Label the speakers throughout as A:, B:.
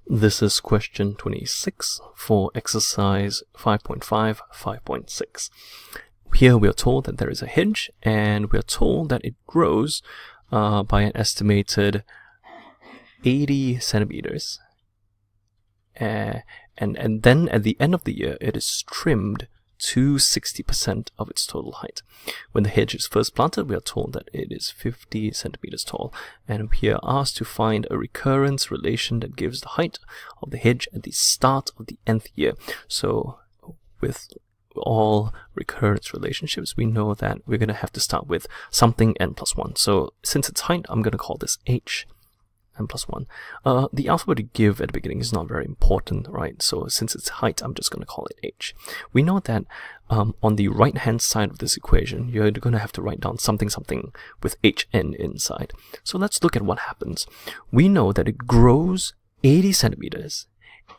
A: This is question 26 for exercise 5.5, 5.6. Here we are told that there is a hedge, and we are told that it grows by an estimated 80 centimeters. And then at the end of the year, it is trimmed to 60% of its total height. When the hedge is first planted, we are told that it is 50 centimeters tall, and we are asked to find a recurrence relation that gives the height of the hedge at the start of the nth year. So with all recurrence relationships, we know that we're going to have to start with something n plus 1. So since it's height, I'm going to call this h. N plus 1. The alphabet you give at the beginning is not very important, right? So since it's height, I'm just going to call it h. We know that on the right hand side of this equation, you're going to have to write down something with hn inside. So let's look at what happens. We know that it grows 80 centimeters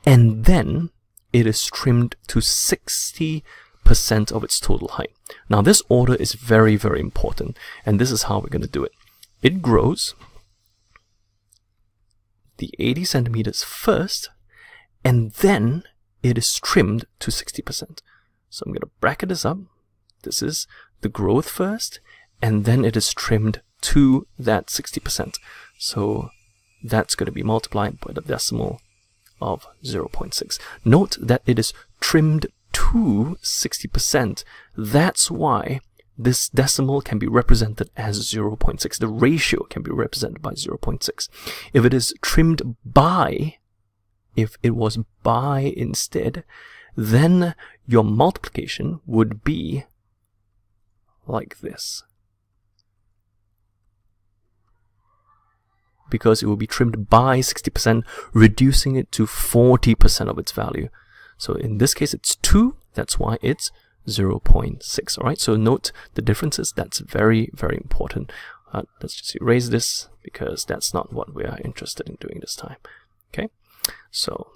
A: and then it is trimmed to 60% of its total height. Now this order is very, very important, and this is how we're going to do it. It grows the 80 centimeters first, and then it is trimmed to 60%. So I'm going to bracket this up. This is the growth first, and then it is trimmed to that 60%. So that's going to be multiplied by the decimal of 0.6. Note that it is trimmed to 60%. That's why this decimal can be represented as 0.6. The ratio can be represented by 0.6. If it is trimmed by, if it was by instead, then your multiplication would be like this. Because it will be trimmed by 60%, reducing it to 40% of its value. So in this case, it's 2. That's why it's 0.6. Alright, so note the differences. That's very, very important. Let's just erase this because that's not what we are interested in doing this time. Okay, so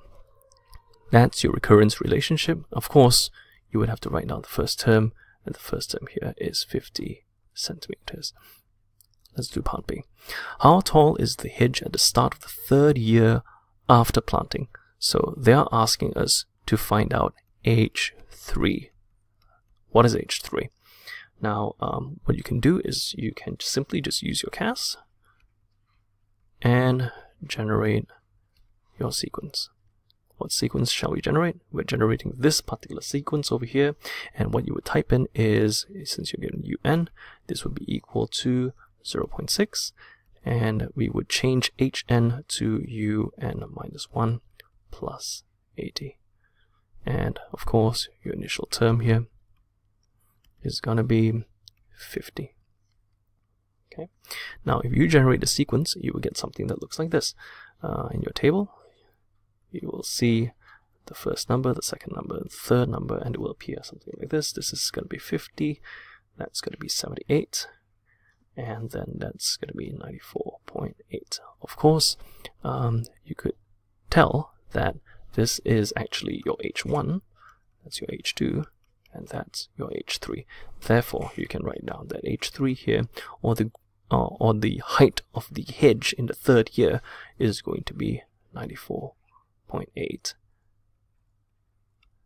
A: that's your recurrence relationship. Of course, you would have to write down the first term, and the first term here is 50 centimeters. Let's do part B. How tall is the hedge at the start of the third year after planting? So they are asking us to find out H3. What is H3? Now, what you can do is you can simply just use your CAS and generate your sequence. What sequence shall we generate? We're generating this particular sequence over here, and what you would type in is, since you're given UN, this would be equal to 0.6, and we would change HN to UN minus 1 plus 80. And of course, your initial term here is going to be 50. Okay. Now, if you generate a sequence, you will get something that looks like this. In your table, you will see the first number, the second number, the third number, and it will appear something like this. This is going to be 50. That's going to be 78. And then that's going to be 94.8. Of course, you could tell that this is actually your H1, that's your H2, and that's your H3. Therefore, you can write down that H3 here, or the height of the hedge in the third year, is going to be 94.8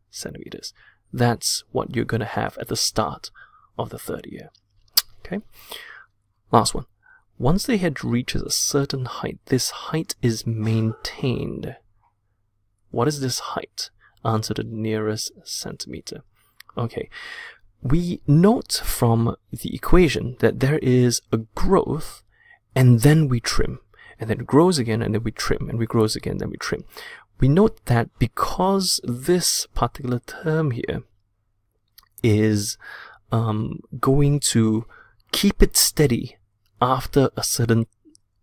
A: centimeters. That's what you're going to have at the start of the third year. Okay. Last one. Once the hedge reaches a certain height, this height is maintained. What is this height? Answer the nearest centimeter. Okay, we note from the equation that there is a growth, and then we trim, and then it grows again, and then we trim, and it grows again, then we trim. We note that because this particular term here is going to keep it steady after a certain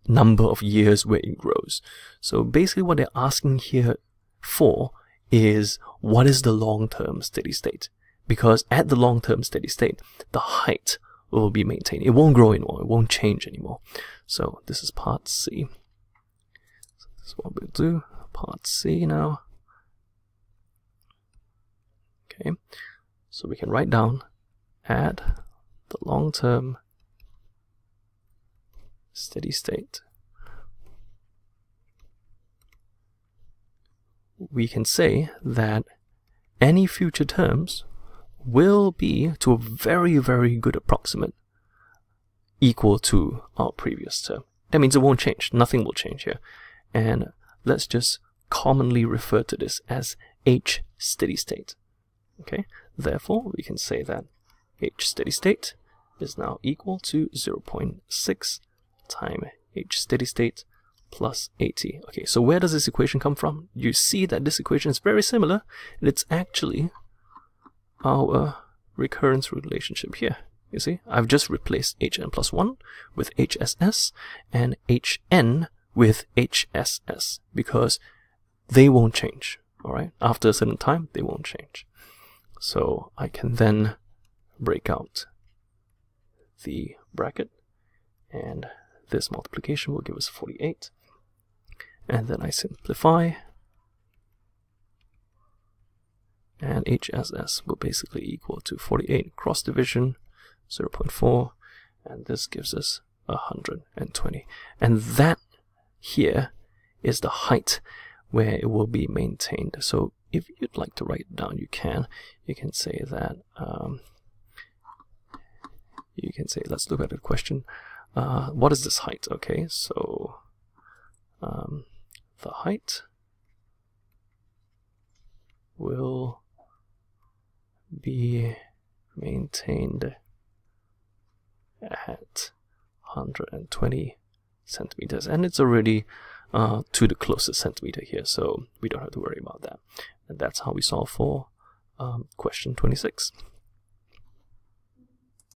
A: number of years where it grows. So basically what they're asking here for is, what is the long-term steady state? Because at the long-term steady state, the height will be maintained. It won't grow anymore. It won't change anymore. So this is part C. So this is what we'll do. Part C now. Okay. So we can write down at the long-term steady state, we can say that any future terms will be, to a very, very good approximate, equal to our previous term. That means it won't change. Nothing will change here. And let's just commonly refer to this as H steady state. Okay, therefore we can say that H steady state is now equal to 0.6 times H steady state plus 80. Okay, so where does this equation come from? You see that this equation is very similar, and it's actually our recurrence relationship here. You see, I've just replaced Hn plus 1 with HSS and Hn with HSS because they won't change. All right, after a certain time, they won't change. So I can then break out the bracket, and this multiplication will give us 48. And then I simplify, and HSS will basically equal to 48 cross division 0.4, and this gives us 120. And that here is the height where it will be maintained. So if you'd like to write it down, you can. You can say that, let's look at the question. What is this height? Okay, so the height will be maintained at 120 centimeters, and it's already to the closest centimeter here, so we don't have to worry about that. And that's how we solve for question 26.